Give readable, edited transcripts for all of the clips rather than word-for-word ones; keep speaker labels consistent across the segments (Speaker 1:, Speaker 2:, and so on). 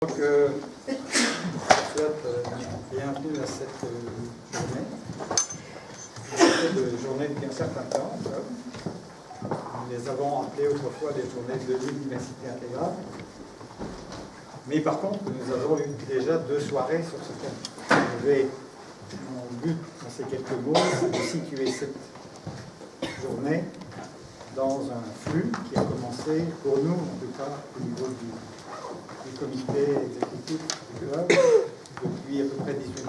Speaker 1: Donc, bienvenue à cette journée. Cette journée depuis un certain temps. Nous les avons appelées autrefois des journées de l'université intégrale. Mais par contre, nous avons eu déjà 2 soirées sur ce thème. Mon but dans ces quelques mots, c'est de situer cette journée dans un flux qui a commencé, pour nous en tout cas, au niveau du comité exécutif du club depuis à peu près 18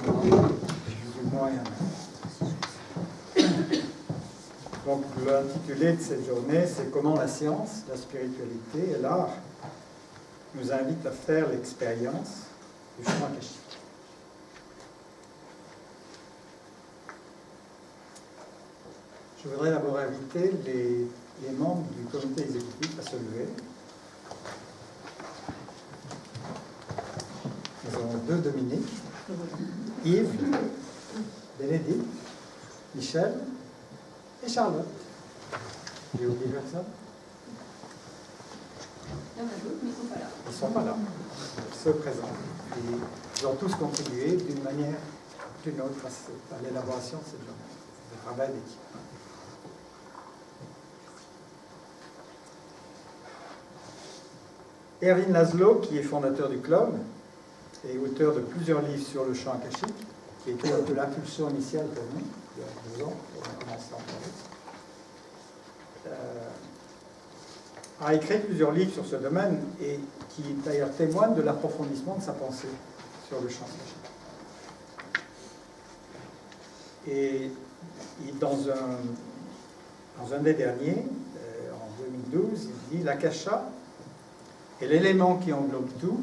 Speaker 1: mois et un an. Donc l'intitulé de cette journée, c'est comment la science, la spiritualité et l'art nous invitent à faire l'expérience du champ akashique. Je voudrais d'abord inviter les membres du comité exécutif à se lever. Nous avons 2 Dominique, Yves, Bénédicte, Michel et Charlotte. J'ai oublié personne?
Speaker 2: Il y en a d'autres, mais ils ne sont pas là.
Speaker 1: Ils ne sont pas là. Ils se présentent. Ils ont tous contribué d'une manière ou d'une autre à l'élaboration de cette journée. C'est un travail d'équipe. Erwin Laszlo, qui est fondateur du club, et auteur de plusieurs livres sur le champ akashique, qui était un peu l'impulsion initiale pour nous, il y a 2 ans, on a commencé à en parler, a écrit plusieurs livres sur ce domaine et qui d'ailleurs témoignent de l'approfondissement de sa pensée sur le champ akashique. Et dans un des derniers, en 2012, il dit « L'akasha est l'élément qui englobe tout,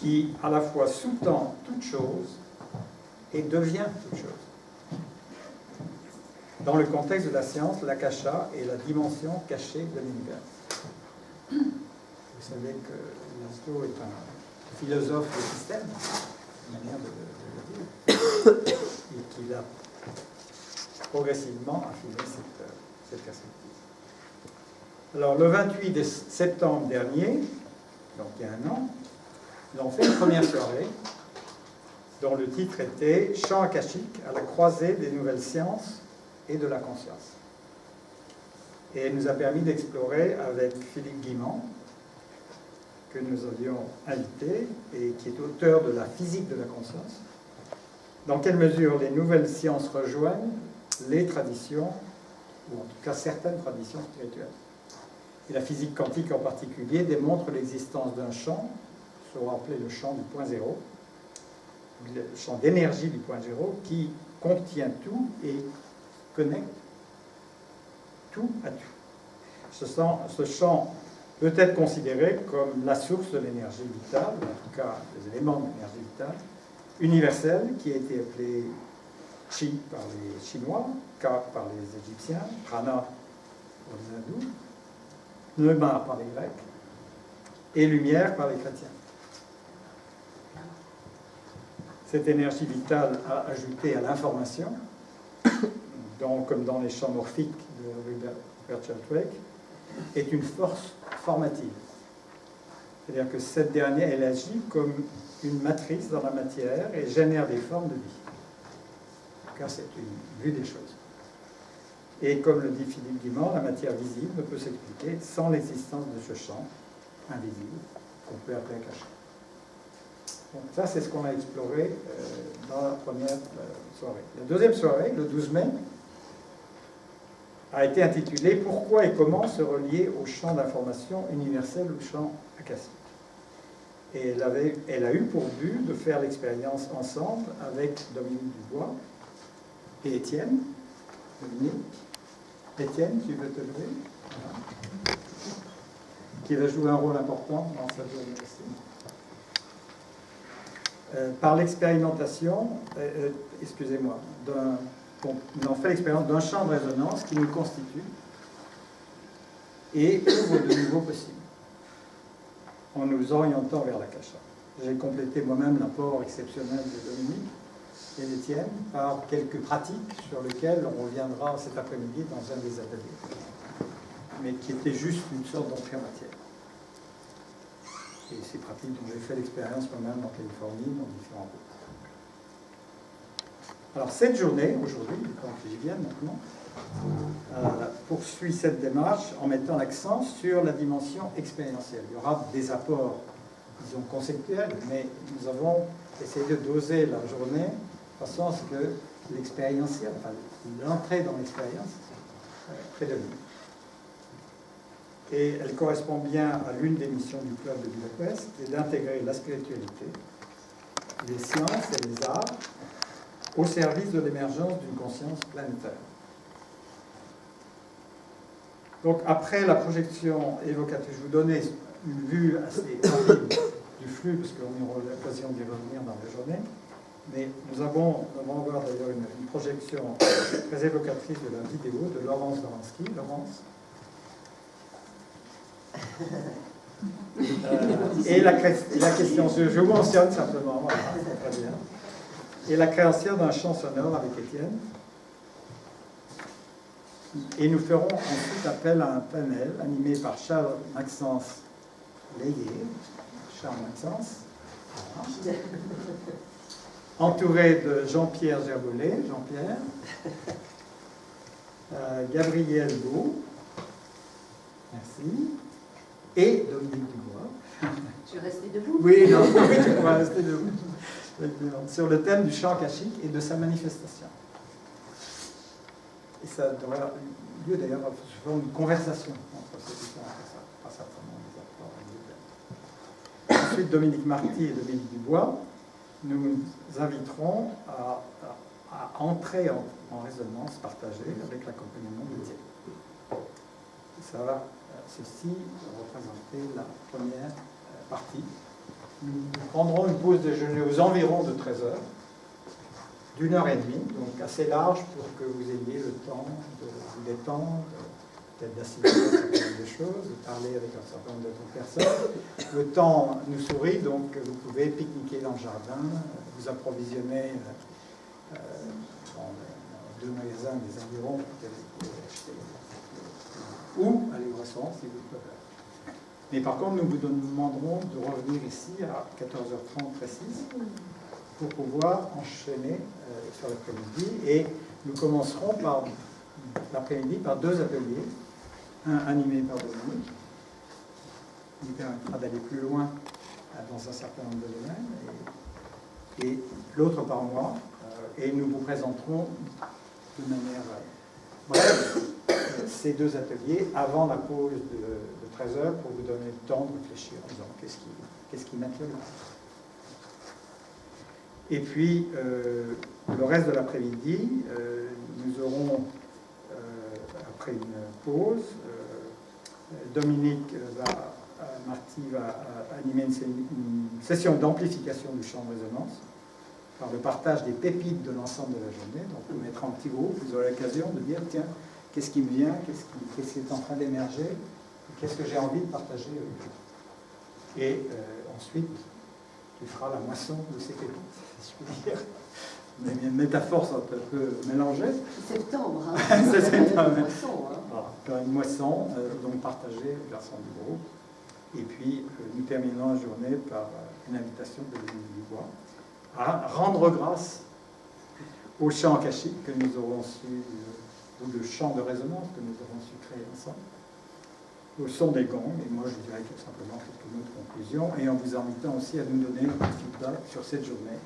Speaker 1: qui à la fois sous-tend toute chose et devient toute chose. Dans le contexte de la science, l'akasha est la dimension cachée de l'univers. » Vous savez que Laszlo est un philosophe du système, une manière de le dire, et qu'il a progressivement affiné cette perspective. Alors, le 28 septembre dernier, donc il y a un an, nous avons fait une première soirée dont le titre était « Champ akashique à la croisée des nouvelles sciences et de la conscience ». Et elle nous a permis d'explorer avec Philippe Guimand, que nous avions invité et qui est auteur de la physique de la conscience, dans quelle mesure les nouvelles sciences rejoignent les traditions, ou en tout cas certaines traditions spirituelles. Et la physique quantique en particulier démontre l'existence d'un champ, souvent appelé le champ du point zéro, le champ d'énergie du point zéro, qui contient tout et connecte tout à tout. Ce champ peut être considéré comme la source de l'énergie vitale, en tout cas des éléments de l'énergie vitale, universelle, qui a été appelée Chi par les Chinois, Ka par les Égyptiens, Prana pour les Hindous, Pneuma par les Grecs, et lumière par les chrétiens. Cette énergie vitale a ajouté à l'information, comme dans les champs morphiques de Rupert Sheldrake, est une force formative. C'est-à-dire que cette dernière, elle agit comme une matrice dans la matière et génère des formes de vie. En tout cas, c'est une vue des choses. Et comme le dit Philippe Guimand, la matière visible ne peut s'expliquer sans l'existence de ce champ invisible, qu'on peut appeler akasha. Donc ça, c'est ce qu'on a exploré dans la première soirée. La deuxième soirée, le 12 mai, a été intitulée « Pourquoi et comment se relier au champ d'information universel ou champ akashique ». Et elle a eu pour but de faire l'expérience ensemble avec Dominique Dubois et Étienne. Dominique, Étienne, tu veux te lever? Voilà. Qui va jouer un rôle important dans cette journée aussi. Par l'expérimentation, excusez-moi, nous avons fait l'expérience d'un champ de résonance qui nous constitue et ouvre de nouveaux possibles en nous orientant vers l'akasha. J'ai complété moi-même l'apport exceptionnel de Dominique et d'Étienne par quelques pratiques sur lesquelles on reviendra cet après-midi dans un des ateliers, mais qui était juste une sorte d'entrée en matière. Et c'est pratique, donc j'ai fait l'expérience moi-même en Californie, dans différents pays. Alors cette journée, aujourd'hui, quand j'y viens maintenant, poursuit cette démarche en mettant l'accent sur la dimension expérientielle. Il y aura des apports, disons, conceptuels, mais nous avons essayé de doser la journée de façon à ce que l'expérientiel, enfin l'entrée dans l'expérience, prédomine. Et elle correspond bien à l'une des missions du club de Budapest, qui est d'intégrer la spiritualité, les sciences et les arts au service de l'émergence d'une conscience planétaire. Donc après la projection évocative, je vous donnais une vue assez rapide du flux, parce qu'on aura l'occasion d'y revenir dans la journée, mais nous allons voir d'ailleurs une projection très évocatrice de la vidéo de Laurence Baranski. Laurence. Et la question, je vous mentionne simplement, voilà, très bien. Et la création d'un chant sonore avec Étienne. Et nous ferons ensuite appel à un panel animé par Charles-Maxence Layé, Charles-Maxence, voilà, entouré de Jean-Pierre Gerbolet, Jean-Pierre, Gabriel Beau, merci, et Dominique Dubois.
Speaker 2: Tu es resté debout?
Speaker 1: Oui, non, oui, tu pourras rester debout. Sur le thème du chant akashique et de sa manifestation. Et ça devrait avoir lieu d'ailleurs sur une conversation entre ces différents personnes, pas certainement des acteurs. Ensuite, Dominique Marty et Dominique Dubois nous inviteront à entrer en résonance partagée avec l'accompagnement de Dieu. Ça va, ceci représenter la première partie. Nous prendrons une pause déjeuner aux environs de 13h, d'1h30, donc assez large pour que vous ayez le temps de vous détendre, peut-être d'assimiler un certain nombre de choses, de parler avec un certain nombre d'autres personnes. Le temps nous sourit, donc vous pouvez pique-niquer dans le jardin, vous approvisionner dans 2 magasins des environs ou aller au restaurant si vous préférez. Mais par contre, nous vous demanderons de revenir ici à 14h30 précise pour pouvoir enchaîner sur l'après-midi. Et nous commencerons par l'après-midi par 2 ateliers. Un animé par Dominique, qui permettra d'aller plus loin dans un certain nombre de domaines, et l'autre par moi. Et nous vous présenterons de manière brève ces 2 ateliers avant la pause de 13h pour vous donner le temps de réfléchir en disant qu'est-ce qui m'intéresse. Et puis, le reste de l'après-midi, nous aurons, après une pause, Dominique Marty va animer une session d'amplification du champ de résonance par le partage des pépites de l'ensemble de la journée. Donc, vous mettrez en petit groupe, vous aurez l'occasion de dire, tiens, qu'est-ce qui me vient, qu'est-ce qui est en train d'émerger, qu'est-ce que j'ai envie de partager avec vous. Et ensuite, tu feras la moisson de ces pépites, si je puis dire. Mes métaphores sont un peu mélangées.
Speaker 2: C'est septembre, hein.
Speaker 1: C'est septembre.
Speaker 2: Une moisson, hein.
Speaker 1: Voilà, faire une moisson, donc partagée vers son du groupe. Et puis, nous terminons la journée par une invitation de Dominique Dubois à rendre grâce au chant akashique que nous aurons su, ou le chant de résonance que nous aurons su créer ensemble, au son des gongs, et moi je dirais tout simplement quelques mots de conclusion, et en vous invitant aussi à nous donner un feedback sur cette journée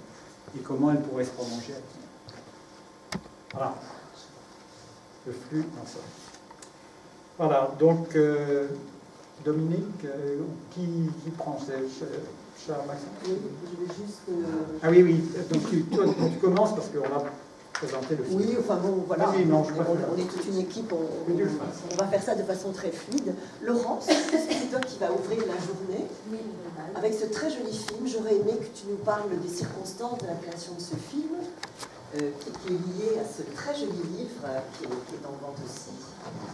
Speaker 1: et comment elle pourrait se prolonger à venir. Voilà, le flux dans ça. Voilà, donc Dominique, qui prend Charles Maxence?
Speaker 2: Oui, je vais juste...
Speaker 1: Ah oui, oui, donc tu commences parce qu'on va présenter le film.
Speaker 2: Oui, enfin bon, voilà.
Speaker 1: Oui, non,
Speaker 2: on est toute une équipe, on va faire ça de façon très fluide. Laurence, c'est toi qui vas ouvrir la journée avec ce très joli film. J'aurais aimé que tu nous parles des circonstances de la création de ce film, qui est lié à ce très joli livre qui est en vente aussi.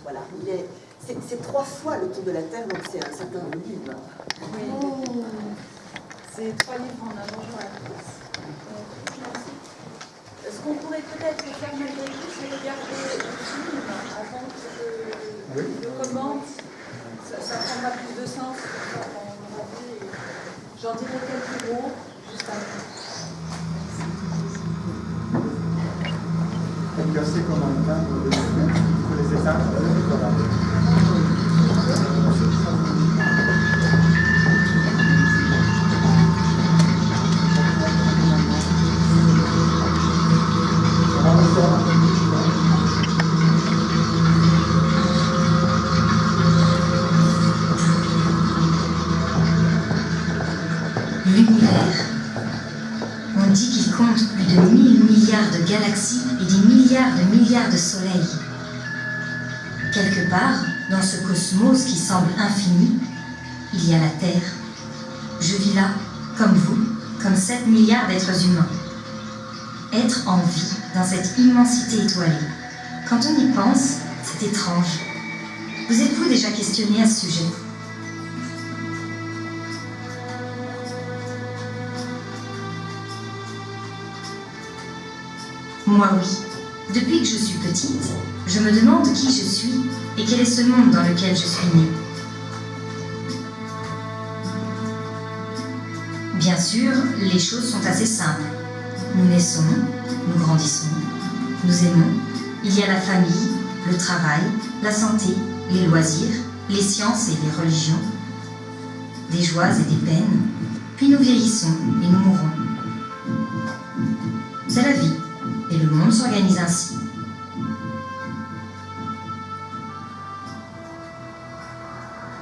Speaker 2: Voilà, c'est 3 fois le tour de la Terre, donc c'est un certain volume.
Speaker 3: Oui. Oh. C'est 3 livres en un. Bonjour à tous. Ce qu'on pourrait peut-être faire malgré tout, c'est regarder le film avant que je le commente. Ça prendra plus de sens. On aura vu. J'en dirai quelques mots juste après.
Speaker 1: Donc c'est comment on peindre les étapes, voilà.
Speaker 4: L'univers. On dit qu'il compte plus de 1000 milliards de galaxies et des milliards de soleils. Quelque part, dans ce cosmos qui semble infini, il y a la Terre. Je vis là, comme vous, comme 7 milliards d'êtres humains. Être en vie dans cette immensité étoilée. Quand on y pense, c'est étrange. Vous êtes-vous déjà questionné à ce sujet ? Moi oui. Depuis que je suis petite, je me demande qui je suis et quel est ce monde dans lequel je suis née. Bien sûr, les choses sont assez simples. Nous naissons, nous grandissons, nous aimons. Il y a la famille, le travail, la santé, les loisirs, les sciences et les religions, des joies et des peines. Puis nous vieillissons et nous mourons. C'est la vie. Et le monde s'organise ainsi.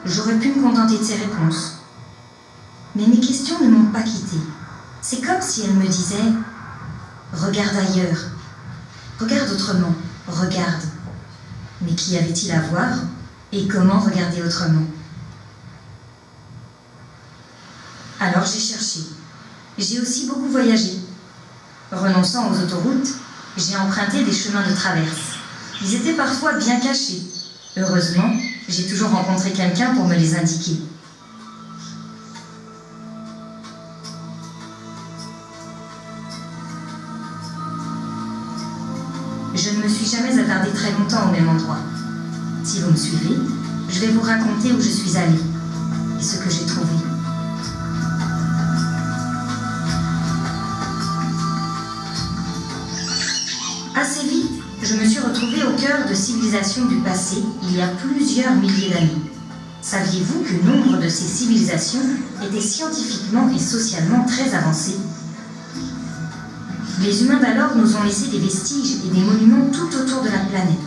Speaker 4: J'aurais pu me contenter de ces réponses. Mais mes questions ne m'ont pas quittée. C'est comme si elles me disaient « Regarde ailleurs, regarde autrement, regarde. » Mais qu'y avait-il à voir et comment regarder autrement? Alors j'ai cherché. J'ai aussi beaucoup voyagé. Renonçant aux autoroutes, j'ai emprunté des chemins de traverse. Ils étaient parfois bien cachés. Heureusement, j'ai toujours rencontré quelqu'un pour me les indiquer. Je ne me suis jamais attardée très longtemps au même endroit. Si vous me suivez, je vais vous raconter où je suis allée et ce que j'ai trouvé. Assez vite, je me suis retrouvée au cœur de civilisations du passé, il y a plusieurs milliers d'années. Saviez-vous que nombre de ces civilisations étaient scientifiquement et socialement très avancées? Les humains d'alors nous ont laissé des vestiges et des monuments tout autour de la planète.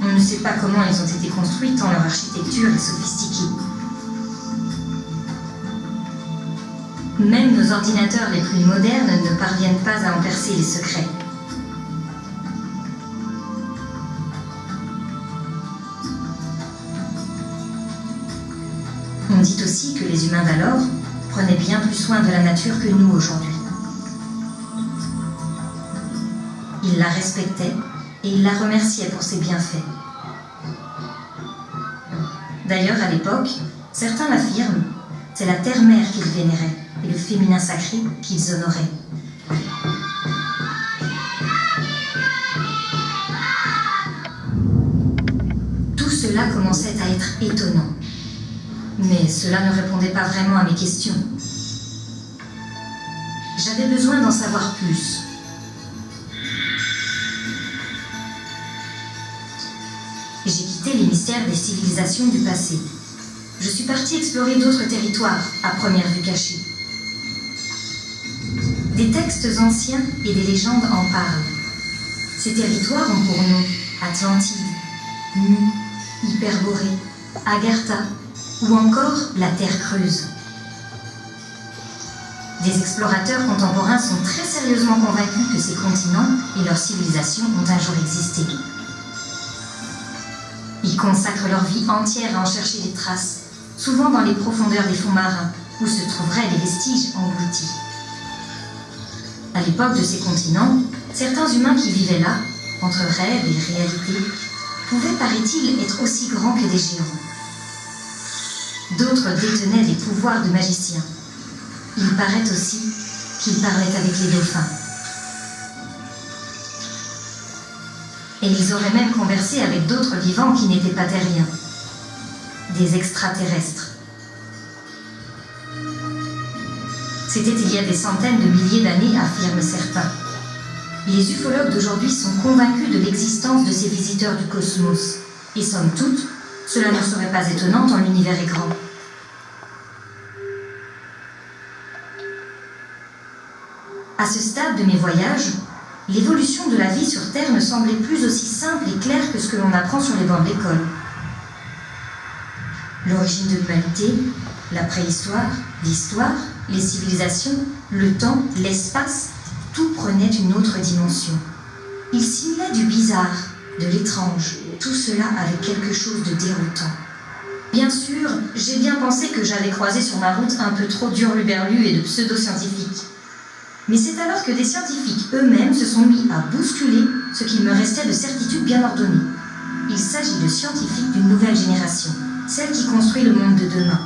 Speaker 4: On ne sait pas comment ils ont été construits tant leur architecture est sophistiquée. Même nos ordinateurs les plus modernes ne parviennent pas à en percer les secrets. On dit aussi que les humains d'alors prenaient bien plus soin de la nature que nous aujourd'hui. Ils la respectaient et ils la remerciaient pour ses bienfaits. D'ailleurs, à l'époque, certains l'affirment, c'est la terre-mère qu'ils vénéraient et le féminin sacré qu'ils honoraient. Tout cela commençait à être étonnant. Mais cela ne répondait pas vraiment à mes questions. J'avais besoin d'en savoir plus. J'ai quitté les mystères des civilisations du passé. Je suis partie explorer d'autres territoires, à première vue cachés. Des textes anciens et des légendes en parlent. Ces territoires ont pour nom Atlantide, Nu, Hyperborée, Agartha, ou encore la Terre creuse. Des explorateurs contemporains sont très sérieusement convaincus que ces continents et leurs civilisations ont un jour existé. Ils consacrent leur vie entière à en chercher des traces, souvent dans les profondeurs des fonds marins, où se trouveraient les vestiges engloutis. À l'époque de ces continents, certains humains qui vivaient là, entre rêve et réalité, pouvaient, paraît-il, être aussi grands que des géants. D'autres détenaient des pouvoirs de magiciens. Il paraît aussi qu'ils parlaient avec les dauphins. Et ils auraient même conversé avec d'autres vivants qui n'étaient pas terriens, des extraterrestres. C'était il y a des centaines de milliers d'années, affirment certains. Les ufologues d'aujourd'hui sont convaincus de l'existence de ces visiteurs du cosmos. Et somme toute, cela ne serait pas étonnant tant l'univers est grand. À ce stade de mes voyages, l'évolution de la vie sur Terre ne semblait plus aussi simple et claire que ce que l'on apprend sur les bancs de l'école. L'origine de l'humanité, la préhistoire, l'histoire, les civilisations, le temps, l'espace, tout prenait une autre dimension. Il simulait du bizarre, de l'étrange, tout cela avec quelque chose de déroutant. Bien sûr, j'ai bien pensé que j'avais croisé sur ma route un peu trop d'hurluberlus et de pseudo-scientifiques. Mais c'est alors que des scientifiques eux-mêmes se sont mis à bousculer ce qu'il me restait de certitude bien ordonnée. Il s'agit de scientifiques d'une nouvelle génération, celle qui construit le monde de demain.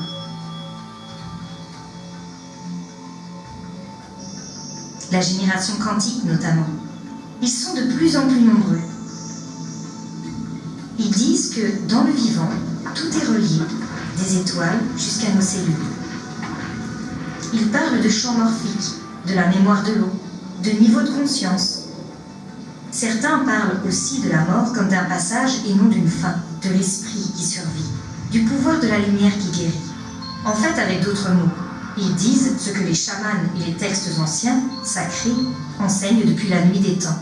Speaker 4: La génération quantique notamment. Ils sont de plus en plus nombreux. Ils disent que dans le vivant, tout est relié, des étoiles jusqu'à nos cellules. Ils parlent de champs morphiques, de la mémoire de l'eau, de niveau de conscience. Certains parlent aussi de la mort comme d'un passage et non d'une fin, de l'esprit qui survit, du pouvoir de la lumière qui guérit. En fait, avec d'autres mots, ils disent ce que les chamans et les textes anciens, sacrés, enseignent depuis la nuit des temps.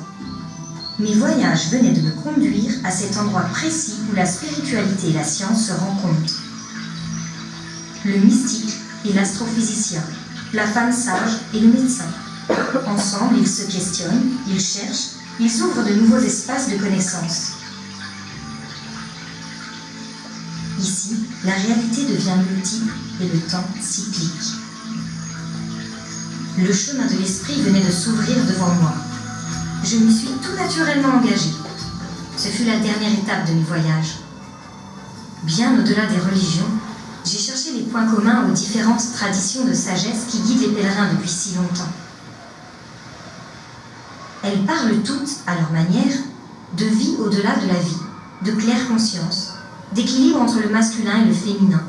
Speaker 4: Mes voyages venaient de me conduire à cet endroit précis où la spiritualité et la science se rencontrent. Le mystique et l'astrophysicien, la femme sage et le médecin. Ensemble, ils se questionnent, ils cherchent, ils ouvrent de nouveaux espaces de connaissance. Ici, la réalité devient multiple et le temps cyclique. Le chemin de l'esprit venait de s'ouvrir devant moi. Je m'y suis tout naturellement engagée. Ce fut la dernière étape de mes voyages. Bien au-delà des religions, j'ai cherché les points communs aux différentes traditions de sagesse qui guident les pèlerins depuis si longtemps. Elles parlent toutes, à leur manière, de vie au-delà de la vie, de claire conscience, d'équilibre entre le masculin et le féminin,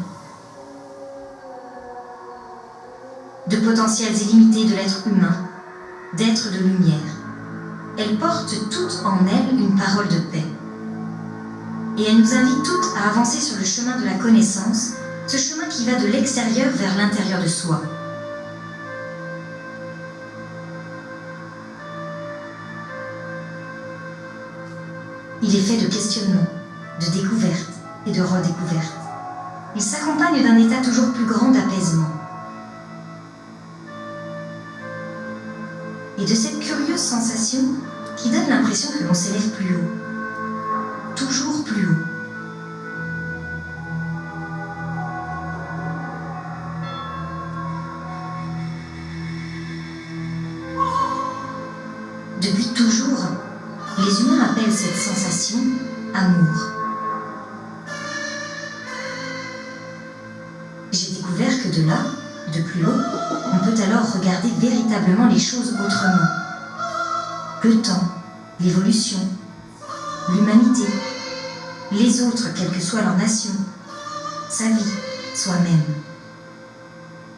Speaker 4: de potentiels illimités de l'être humain, d'être de lumière. Elles portent toutes en elles une parole de paix. Et elles nous invitent toutes à avancer sur le chemin de la connaissance, ce chemin qui va de l'extérieur vers l'intérieur de soi. Il est fait de questionnements, de découvertes et de redécouvertes. Il s'accompagne d'un état toujours plus grand d'apaisement. Et de cette curieuse sensation qui donne l'impression que l'on s'élève plus haut. Toujours plus haut. Depuis toujours, les humains appellent cette sensation amour. J'ai découvert que de là, de plus haut, on peut alors regarder véritablement les choses autrement. Le temps, l'évolution, l'humanité, les autres, quelle que soit leur nation, sa vie, soi-même.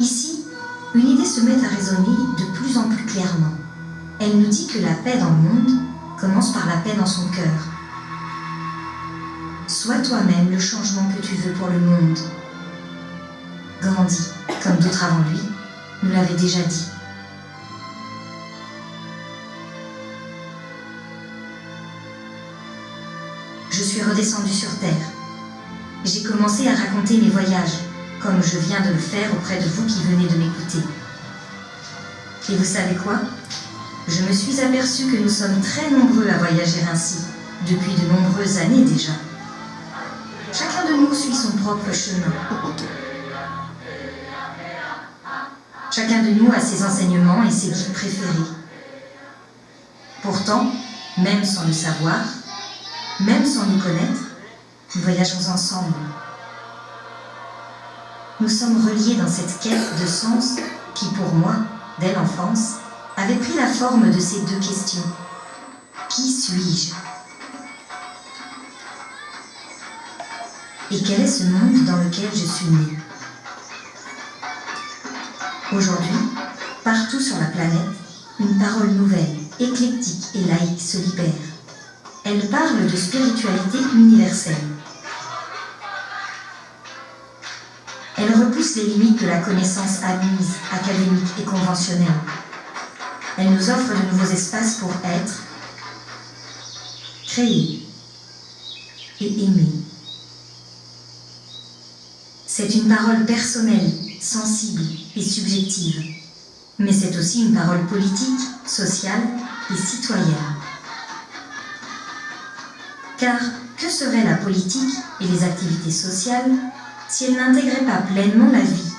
Speaker 4: Ici, une idée se met à résonner de plus en plus clairement. Elle nous dit que la paix dans le monde commence par la paix dans son cœur. Sois toi-même le changement que tu veux pour le monde. Gandhi, comme d'autres avant lui, nous l'avait déjà dit. Je suis redescendue sur Terre. J'ai commencé à raconter mes voyages, comme je viens de le faire auprès de vous qui venez de m'écouter. Et vous savez quoi ? Je me suis aperçue que nous sommes très nombreux à voyager ainsi, depuis de nombreuses années déjà. Chacun de nous suit son propre chemin. Chacun de nous a ses enseignements et ses guides préférés. Pourtant, même sans le savoir, même sans nous connaître, nous voyageons ensemble. Nous sommes reliés dans cette quête de sens qui, pour moi, dès l'enfance, avait pris la forme de ces deux questions. Qui suis-je ? Et quel est ce monde dans lequel je suis née ? Aujourd'hui, Partout sur la planète, une parole nouvelle, éclectique et laïque se libère. Elle parle de spiritualité universelle. Elle repousse les limites de la connaissance admise, académique et conventionnelle. Elle nous offre de nouveaux espaces pour être, créer et aimer. C'est une parole personnelle, sensible et subjective. Mais c'est aussi une parole politique, sociale et citoyenne. Car que serait la politique et les activités sociales si elles n'intégraient pas pleinement la vie,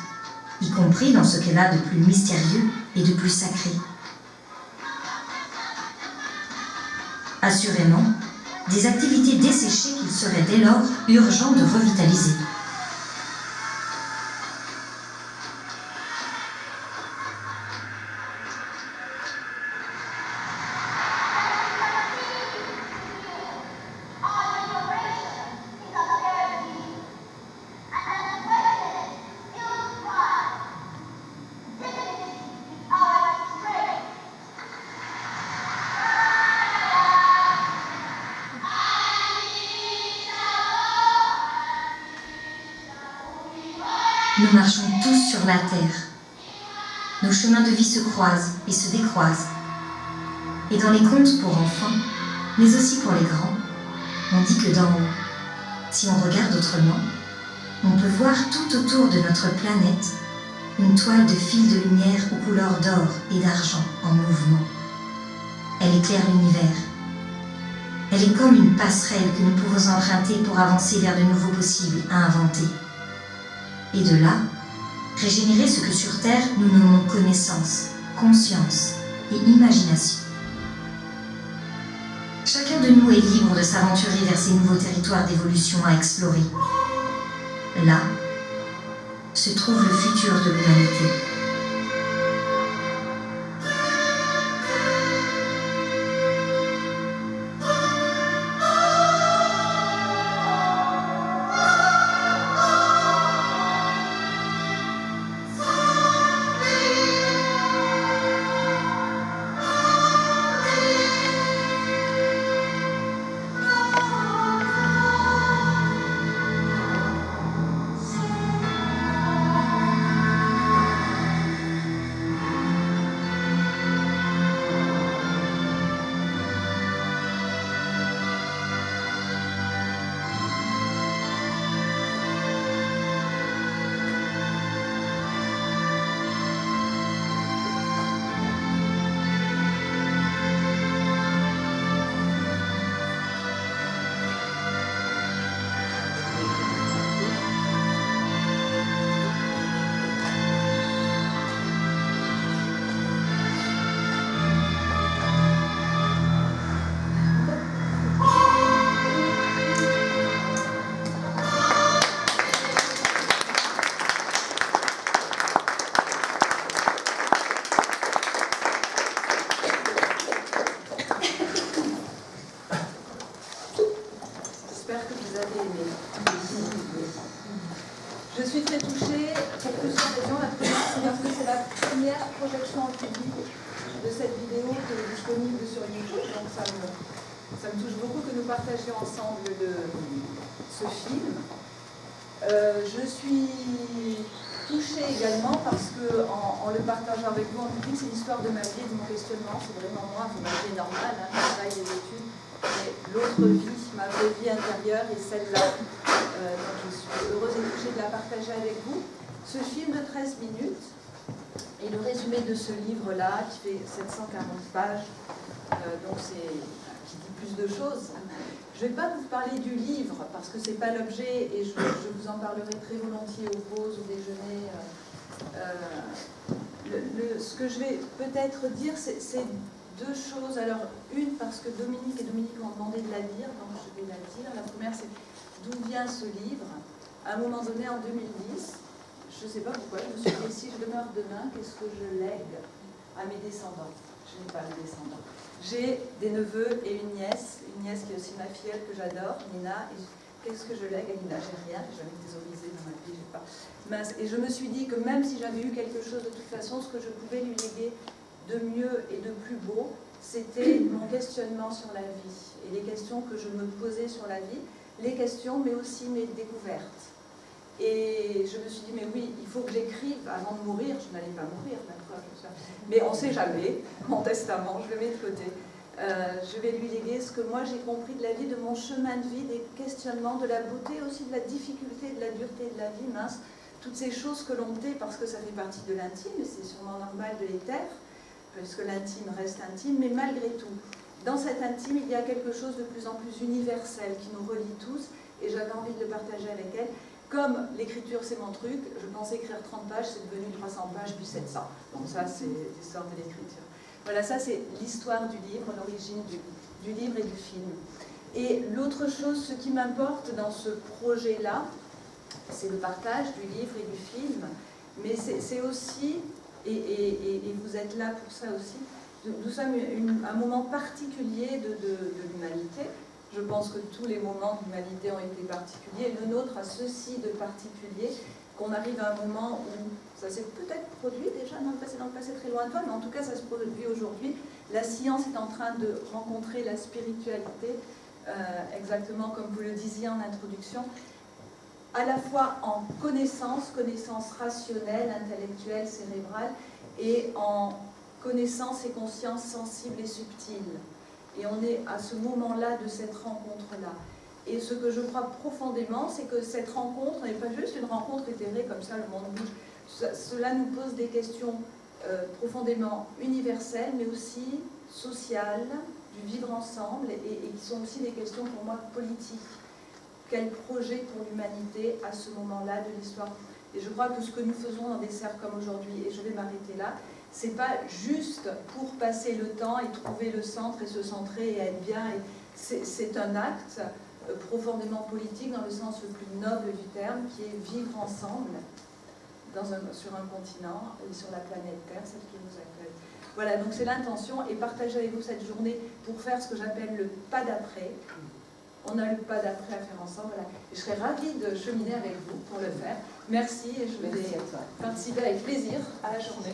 Speaker 4: y compris dans ce qu'elle a de plus mystérieux et de plus sacré? Assurément, des activités desséchées qu'il serait dès lors urgent de revitaliser. Nous marchons tous sur la terre. Nos chemins de vie se croisent et se décroisent. Et dans les contes pour enfants, mais aussi pour les grands, on dit que d'en haut, si on regarde autrement, on peut voir tout autour de notre planète une toile de fils de lumière aux couleurs d'or et d'argent en mouvement. Elle éclaire l'univers. Elle est comme une passerelle que nous pouvons emprunter pour avancer vers de nouveaux possibles à inventer. Et de là, régénérer ce que sur Terre nous nommons connaissance, conscience et imagination. Chacun de nous est libre de s'aventurer vers ces nouveaux territoires d'évolution à explorer. Là se trouve le futur de l'humanité.
Speaker 3: Je suis très touchée pour plusieurs raisons. La première, c'est parce que c'est la première projection en public de cette vidéo qui est disponible sur YouTube. Donc ça me touche beaucoup que nous partagions ensemble ce film. Je suis touchée également parce que en le partageant avec vous en public, c'est l'histoire de ma vie et de mon questionnement. C'est vraiment moi, ma vie normale, le travail, les études. Mais l'autre vie, ma vraie vie intérieure et celle-là. Donc je suis heureuse et touchée de la partager avec vous. Ce film de 13 minutes et le résumé de ce livre-là qui fait 740 pages, donc qui dit plus de choses. Je ne vais pas vous parler du livre parce que ce n'est pas l'objet et je vous en parlerai très volontiers aux pauses, au déjeuner. Ce que je vais peut-être dire, c'est deux choses. Alors, une, parce que Dominique m'ont demandé de la lire, donc je vais la dire. La première, c'est d'où vient ce livre. À un moment donné, en 2010, je ne sais pas pourquoi, je me suis dit, si je demeure demain, qu'est-ce que je lègue à mes descendants? Je n'ai pas de descendants. J'ai des neveux et une nièce qui est aussi ma filleule que j'adore, Nina. Et qu'est-ce que je lègue à l'image? J'ai rien, j'ai jamais thésaurisé dans ma vie, j'ai pas. Mince. Et je me suis dit que même si j'avais eu quelque chose de toute façon, ce que je pouvais lui léguer de mieux et de plus beau, c'était mon questionnement sur la vie et les questions que je me posais sur la vie, les questions mais aussi mes découvertes. Et je me suis dit, mais oui, il faut que j'écrive avant de mourir. Je n'allais pas mourir, la preuve. Mais on ne sait jamais. Mon testament, je le mets de côté. Je vais lui léguer ce que moi j'ai compris de la vie, de mon chemin de vie, des questionnements, de la beauté, aussi de la difficulté, de la dureté de la vie, mince. Toutes ces choses que l'on tait parce que ça fait partie de l'intime, et c'est sûrement normal de les taire, puisque l'intime reste intime, mais malgré tout, dans cet intime, il y a quelque chose de plus en plus universel qui nous relie tous, et j'avais envie de le partager avec elle. Comme l'écriture c'est mon truc, je pensais écrire 30 pages, c'est devenu 300 pages, puis 700. Donc ça, c'est l'histoire de l'écriture. Voilà, ça c'est l'histoire du livre, l'origine du livre et du film. Et l'autre chose, ce qui m'importe dans ce projet-là, c'est le partage du livre et du film, mais c'est aussi, et vous êtes là pour ça aussi, nous sommes un moment particulier de l'humanité. Je pense que tous les moments de l'humanité ont été particuliers. Le nôtre a ceci de particulier, qu'on arrive à un moment où ça s'est peut-être produit déjà dans le passé très lointain, mais en tout cas ça se produit aujourd'hui. La science est en train de rencontrer la spiritualité, exactement comme vous le disiez en introduction, à la fois en connaissance rationnelle, intellectuelle, cérébrale, et en connaissance et conscience sensible et subtile. Et on est à ce moment-là de cette rencontre-là. Et ce que je crois profondément, c'est que cette rencontre n'est pas juste une rencontre éthérée comme ça, le monde bouge. Cela nous pose des questions profondément universelles, mais aussi sociales, du vivre ensemble, et qui sont aussi des questions pour moi politiques. Quel projet pour l'humanité à ce moment-là de l'histoire? Et je crois que ce que nous faisons dans des cercles comme aujourd'hui, et je vais m'arrêter là, c'est pas juste pour passer le temps et trouver le centre et se centrer et être bien. C'est un acte profondément politique dans le sens le plus noble du terme, qui est vivre ensemble sur un continent et sur la planète Terre, celle qui nous accueille. Voilà, donc c'est l'intention, et partager avec vous cette journée pour faire ce que j'appelle le pas d'après. On a le pas d'après à faire ensemble. Voilà. Et je serais ravie de cheminer avec vous pour le faire. Merci, et je vais participer avec plaisir à la journée.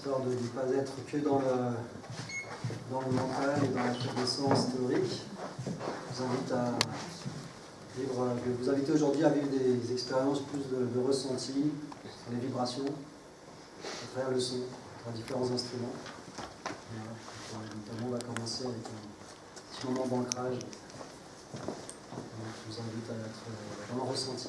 Speaker 5: De ne pas être que dans le mental et dans la connaissance théorique. Je vais vous inviter aujourd'hui à vivre des expériences plus de ressenti, des vibrations, à travers le son, à travers différents instruments. Notamment, on va commencer avec un petit moment d'ancrage. Je vous invite à être vraiment ressenti.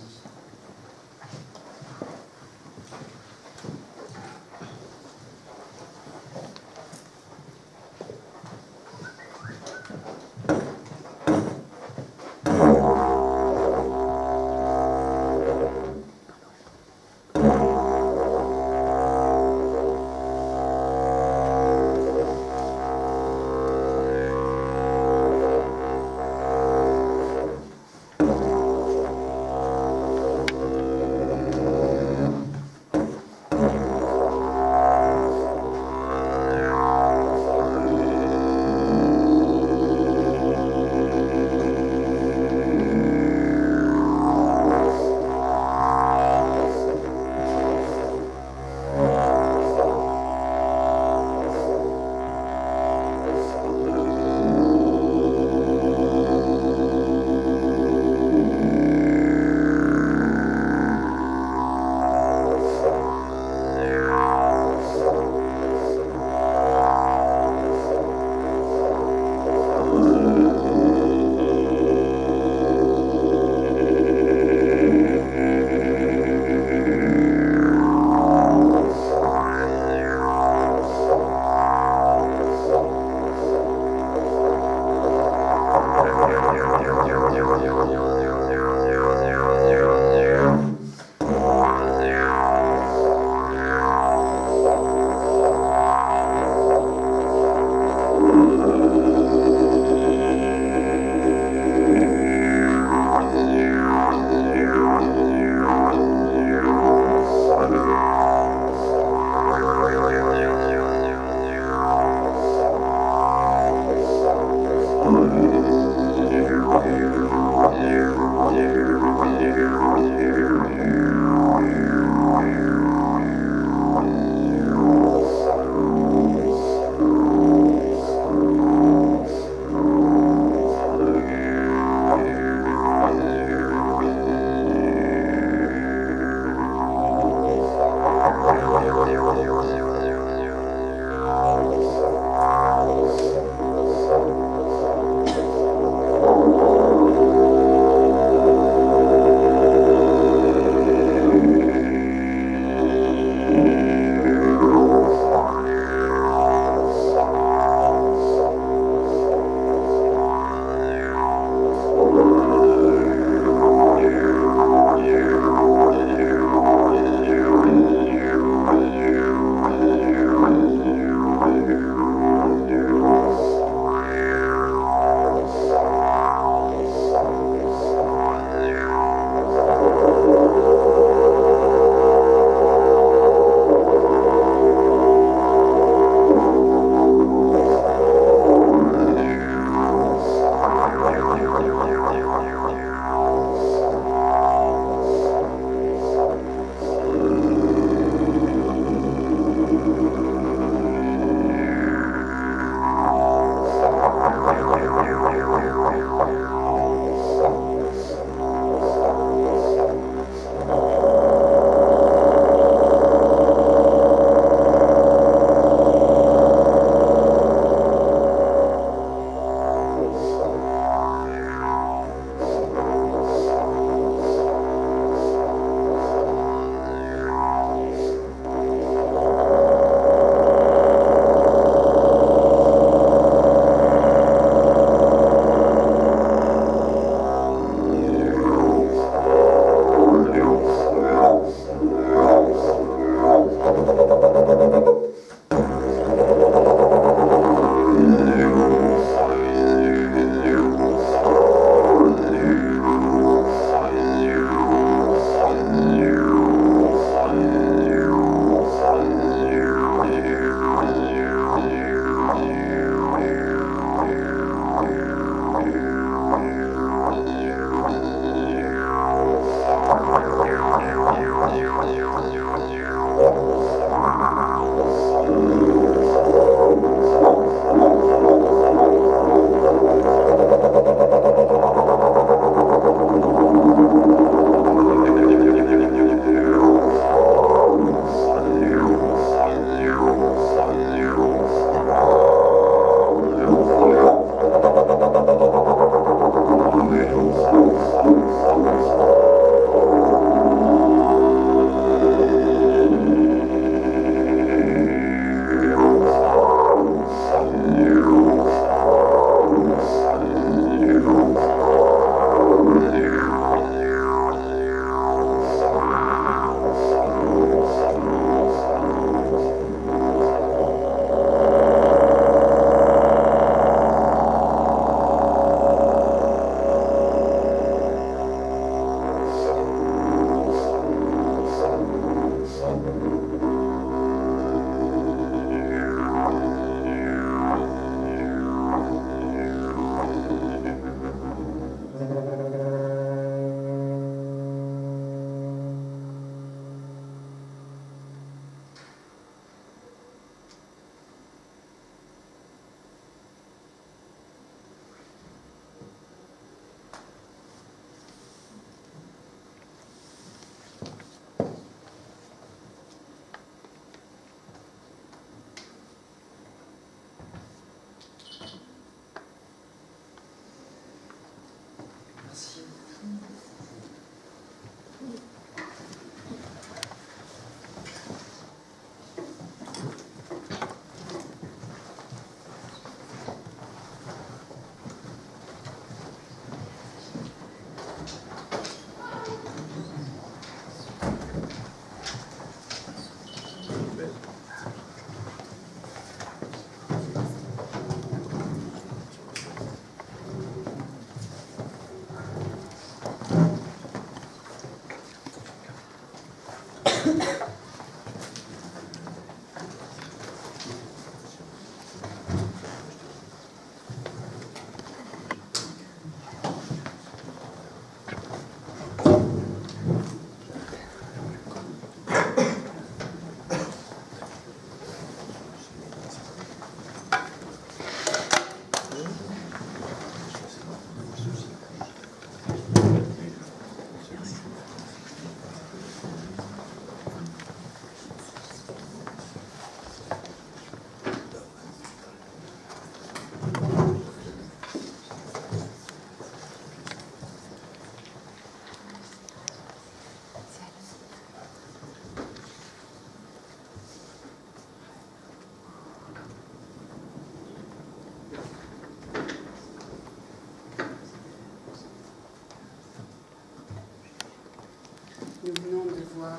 Speaker 6: voir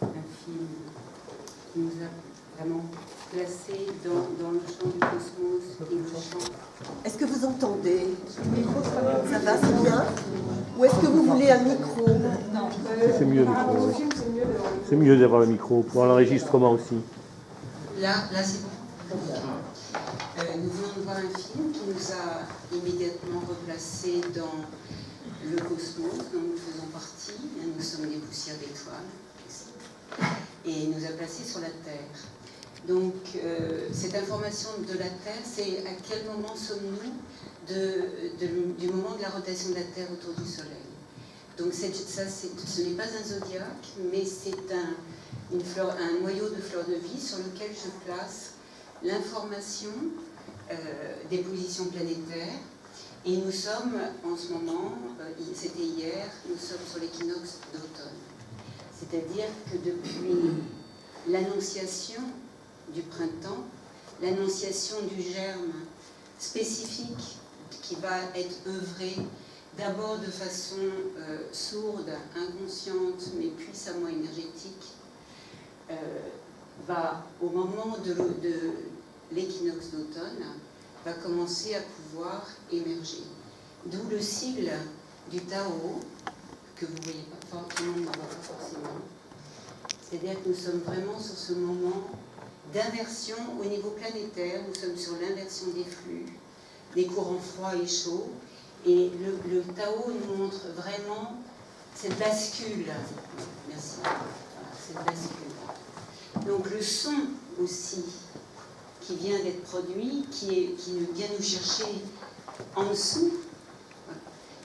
Speaker 6: un film qui nous a vraiment placés dans le champ du cosmos et le champ.
Speaker 2: Est-ce que vous entendez? Ça va, c'est bien? Ou est-ce que vous voulez un micro?
Speaker 7: C'est mieux le micro. Oui. C'est mieux d'avoir le micro pour l'enregistrement aussi.
Speaker 6: Là c'est bon. Nous venons de voir un film qui nous a immédiatement replacés dans le cosmos dont nous faisons partie. Nous sommes des poussières d'étoiles. Et nous a placés sur la Terre. Donc, cette information de la Terre, c'est à quel moment sommes-nous du moment de la rotation de la Terre autour du Soleil. Donc, ce n'est pas un zodiaque, mais c'est un noyau de fleur de vie sur lequel je place l'information des positions planétaires. Et nous sommes, en ce moment, c'était hier, nous sommes sur l'équinoxe d'automne. C'est-à-dire que depuis l'annonciation du printemps, l'annonciation du germe spécifique qui va être œuvré d'abord de façon sourde, inconsciente, mais puissamment énergétique, va, au moment de l'équinoxe d'automne, va commencer à pouvoir émerger. D'où le sigle du Tao, que vous ne voyez pas forcément. C'est-à-dire que nous sommes vraiment sur ce moment d'inversion au niveau planétaire. Nous sommes sur l'inversion des flux, des courants froids et chauds. Et le Tao nous montre vraiment cette bascule. Merci. Voilà, cette bascule. Donc le son aussi qui vient d'être produit, qui vient nous chercher en dessous,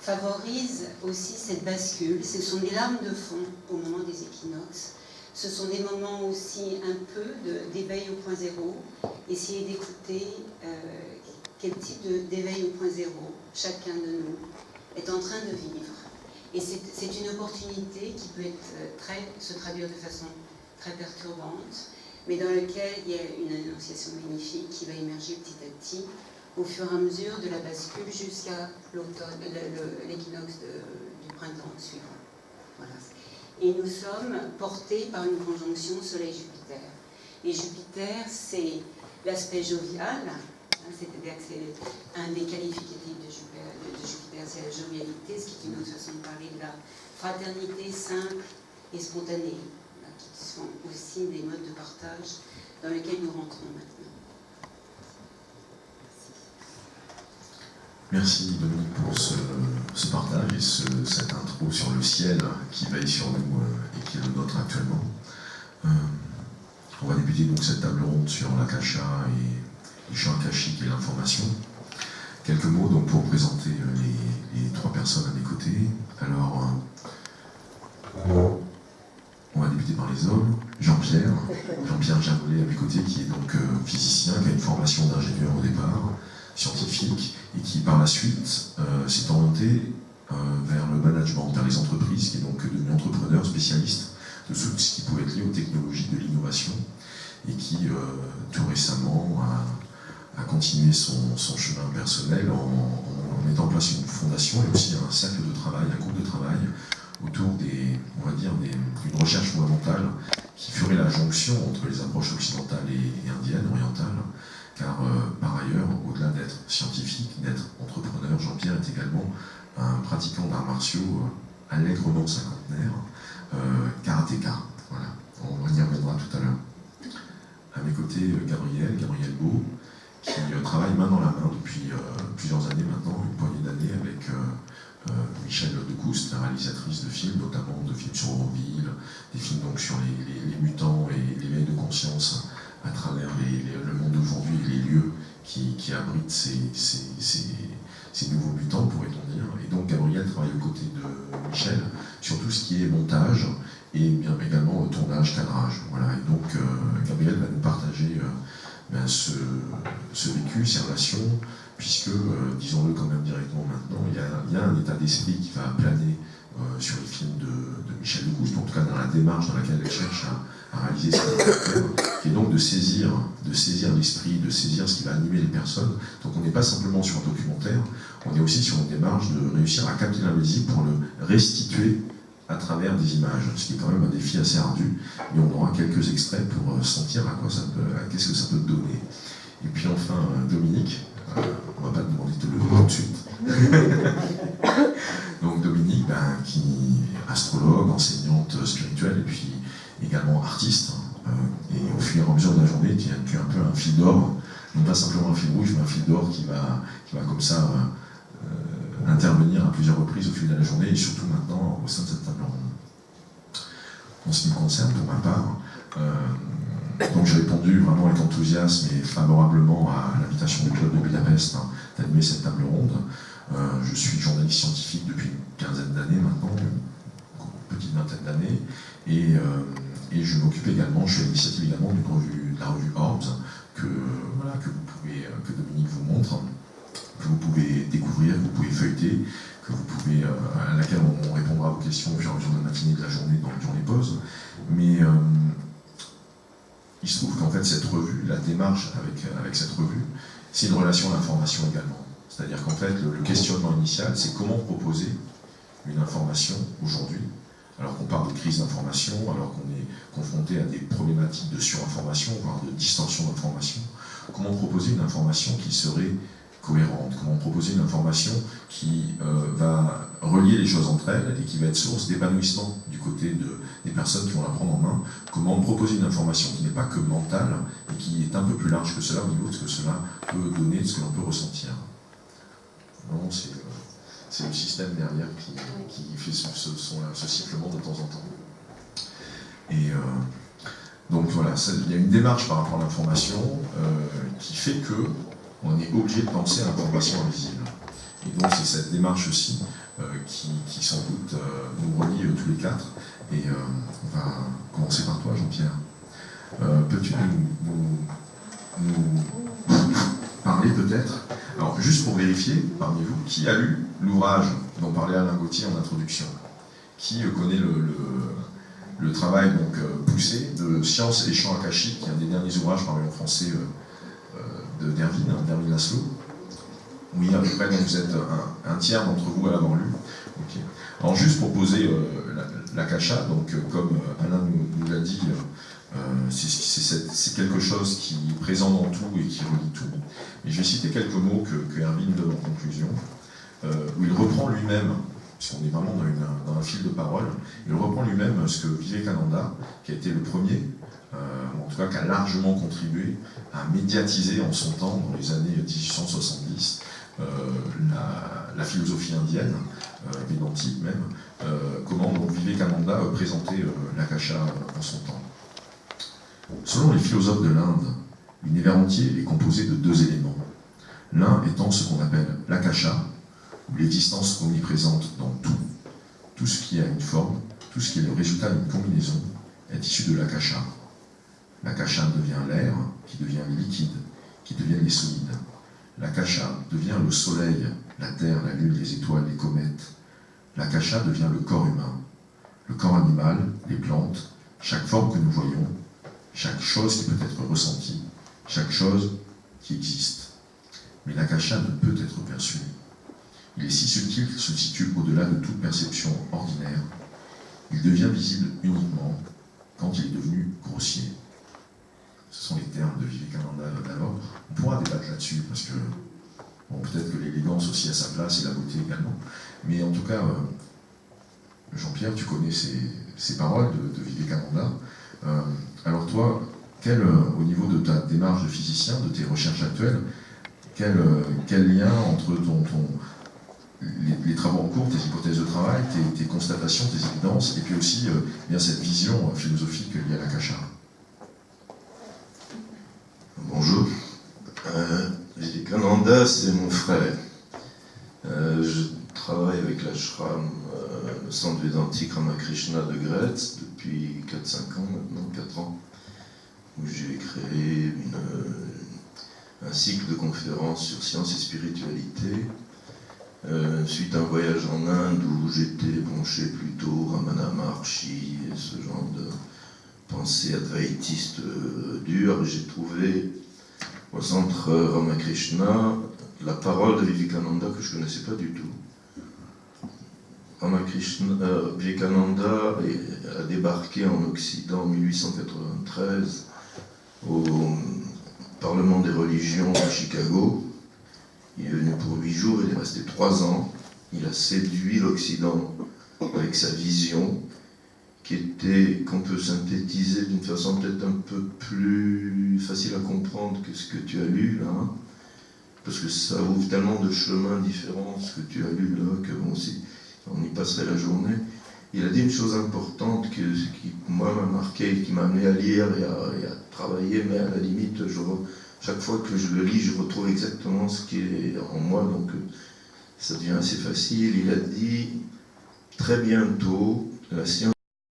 Speaker 6: favorise aussi cette bascule. Ce sont des lames de fond au moment des équinoxes. Ce sont des moments aussi un peu d'éveil au point zéro. Essayez d'écouter quel type d'éveil au point zéro chacun de nous est en train de vivre. Et c'est une opportunité qui peut se traduire de façon très perturbante, mais dans laquelle il y a une annonciation magnifique qui va émerger petit à petit au fur et à mesure de la bascule jusqu'à l'automne, l'équinoxe du printemps suivant. Voilà. Et nous sommes portés par une conjonction Soleil-Jupiter. Et Jupiter, c'est l'aspect jovial, c'est-à-dire que c'est un des qualificatifs de Jupiter, c'est la jovialité, ce qui est une autre façon de parler de la fraternité simple et spontanée, qui sont aussi des modes de partage dans lesquels nous rentrons maintenant.
Speaker 8: Merci Dominique pour ce partage et cette intro sur le ciel qui veille sur nous et qui est le nôtre actuellement. On va débuter donc cette table ronde sur l'akasha et les champs akashiques et l'information. Quelques mots donc pour présenter les trois personnes à mes côtés. Alors, on va débuter par les hommes. Jean-Pierre Jamolet à mes côtés, qui est donc physicien, qui a une formation d'ingénieur au départ, scientifique, et qui par la suite s'est orienté vers le management, vers les entreprises, qui est donc devenu entrepreneur spécialiste de tout ce qui pouvait être lié aux technologies de l'innovation, et qui tout récemment a continué son chemin personnel en mettant en place une fondation et aussi un cercle de travail, un groupe de travail autour d'une recherche fondamentale qui ferait la jonction entre les approches occidentales et indiennes, orientales, car par ailleurs, au-delà d'être scientifique, d'être entrepreneur, Jean-Pierre est également un pratiquant d'arts martiaux allègrement cinquantenaire, karatéka. Voilà, on y reviendra tout à l'heure. À mes côtés, Gabriel Beau, qui travaille main dans la main depuis plusieurs années maintenant, une poignée d'années avec Michel Decouste, la réalisatrice de films, notamment de films sur Auroville, des films donc sur les mutants et l'éveil de conscience à travers le monde d'aujourd'hui et les lieux qui abritent ces nouveaux mutants, pourrait-on dire. Et donc Gabriel travaille aux côtés de Michel sur tout ce qui est montage et bien également tournage, cadrage. Voilà. Et donc Gabriel va nous partager ce vécu, ces relations, puisque, disons-le quand même directement maintenant, il y a un état d'esprit qui va planer sur les films de Michel Decouste, en tout cas dans la démarche dans laquelle elle cherche à réaliser ce documentaire, qui est donc de saisir l'esprit, de saisir ce qui va animer les personnes. Donc on n'est pas simplement sur un documentaire, on est aussi sur une démarche de réussir à capter l'invisible pour le restituer à travers des images, ce qui est quand même un défi assez ardu, mais on aura quelques extraits pour sentir qu'est-ce que ça peut te donner. Et puis enfin, Dominique, on ne va pas te demander de te lever tout de suite. Donc Dominique, qui est astrologue, enseignante spirituelle, et puis également artiste, et au fur et à mesure de la journée, tu as un peu un fil d'or, non pas simplement un fil rouge, mais un fil d'or qui va comme ça intervenir à plusieurs reprises au fil de la journée, et surtout maintenant au sein de cette table ronde. En ce qui me concerne, pour ma part, donc j'ai répondu vraiment avec enthousiasme et favorablement à l'invitation du club de Budapest d'animer cette table ronde. Je suis journaliste scientifique depuis une quinzaine d'années maintenant, une petite vingtaine d'années, et je m'occupe également, je suis à l'initiative également de la revue Orbs, que Dominique vous montre, que vous pouvez découvrir, que vous pouvez feuilleter, à laquelle on répondra à vos questions au fur et à mesure de la matinée et de la journée durant les pauses. Mais il se trouve qu'en fait cette revue, la démarche avec cette revue, c'est une relation à l'information également. C'est-à-dire qu'en fait le questionnement initial, c'est comment proposer une information aujourd'hui, alors qu'on parle de crise d'information, alors qu'on est confronté à des problématiques de surinformation, voire de distorsion d'information. Comment proposer une information qui serait cohérente, comment proposer une information qui va relier les choses entre elles et qui va être source d'épanouissement du côté des personnes qui vont la prendre en main. Comment proposer une information qui n'est pas que mentale et qui est un peu plus large que cela au niveau de ce que cela peut donner, de ce que l'on peut ressentir. Non, c'est le système derrière qui fait ce sifflement de temps en temps. Et donc voilà, il y a une démarche par rapport à l'information qui fait que on est obligé de penser à l'information invisible. Et donc c'est cette démarche aussi qui sans doute nous relie tous les quatre. Et on va commencer par toi, Jean-Pierre. Peux-tu nous parler peut-être, alors juste pour vérifier parmi vous, qui a lu l'ouvrage dont parlait Alain Gauthier en introduction? Qui connaît le travail poussé de Science et Champs Akashiques, qui est un des derniers ouvrages parlés en français d'Erwin Laszlo? Oui, à peu près, donc vous êtes un tiers d'entre vous à l'avoir lu. Okay. Alors juste pour poser l'Akasha, donc comme Alain nous l'a dit, c'est quelque chose qui est présent dans tout et qui relie tout. Et je vais citer quelques mots que Erwin donne en conclusion, où il reprend lui-même, puisqu'on est vraiment dans un fil de parole, il reprend lui-même ce que Vivekananda, qui a été le premier, en tout cas qui a largement contribué à médiatiser en son temps, dans les années 1870, la philosophie indienne, védantique même, comment donc Vivekananda présentait l'Akasha en son temps. Selon les philosophes de l'Inde, l'univers entier est composé de deux éléments. L'un étant ce qu'on appelle l'Akasha, ou l'existence omniprésente dans tout. Tout ce qui a une forme, tout ce qui est le résultat d'une combinaison, est issu de l'Akasha. L'Akasha devient l'air, qui devient les liquides, qui deviennent les solides. L'Akasha devient le soleil, la terre, la lune, les étoiles, les comètes. L'Akasha devient le corps humain, le corps animal, les plantes, chaque forme que nous voyons, chaque chose qui peut être ressentie, chaque chose qui existe. Mais l'Akasha ne peut être perçu. Il est si subtil qu'il se situe au-delà de toute perception ordinaire. Il devient visible uniquement quand il est devenu grossier. Ce sont les termes de Vivekananda d'abord. On pourra débattre là-dessus, parce que bon, peut-être que l'élégance aussi a sa place et la beauté également. Mais en tout cas, Jean-Pierre, tu connais ces paroles de Vivekananda. Alors toi, au niveau de ta démarche de physicien, de tes recherches actuelles, quel lien entre les travaux en cours, tes hypothèses de travail, tes constatations, tes évidences, et puis aussi bien cette vision philosophique liée à l'Akasha?
Speaker 9: Bonjour. Vivekananda, c'est mon frère. Je travaille avec l'ashram, le centre védantique Ramakrishna de Gretz, depuis 4-5 ans maintenant, 4 ans, où j'ai créé un cycle de conférences sur science et spiritualité, suite à un voyage en Inde où j'étais penché plutôt Ramana Maharshi et ce genre de pensée advaitiste dure. J'ai trouvé au centre Ramakrishna la parole de Vivekananda que je ne connaissais pas du tout. Vivekananda a débarqué en Occident en 1893 au Parlement des religions à Chicago. Il est venu pour 8 jours, il est resté 3 ans. Il a séduit l'Occident avec sa vision, qu'on peut synthétiser d'une façon peut-être un peu plus facile à comprendre que ce que tu as lu là, hein, parce que ça ouvre tellement de chemins différents, ce que tu as lu là, que bon, on y passerait la journée. Il a dit une chose importante qui moi, m'a marqué, qui m'a amené à lire et à travailler, mais à la limite, chaque fois que je le lis, je retrouve exactement ce qui est en moi, donc ça devient assez facile. Il a dit, très bientôt, la science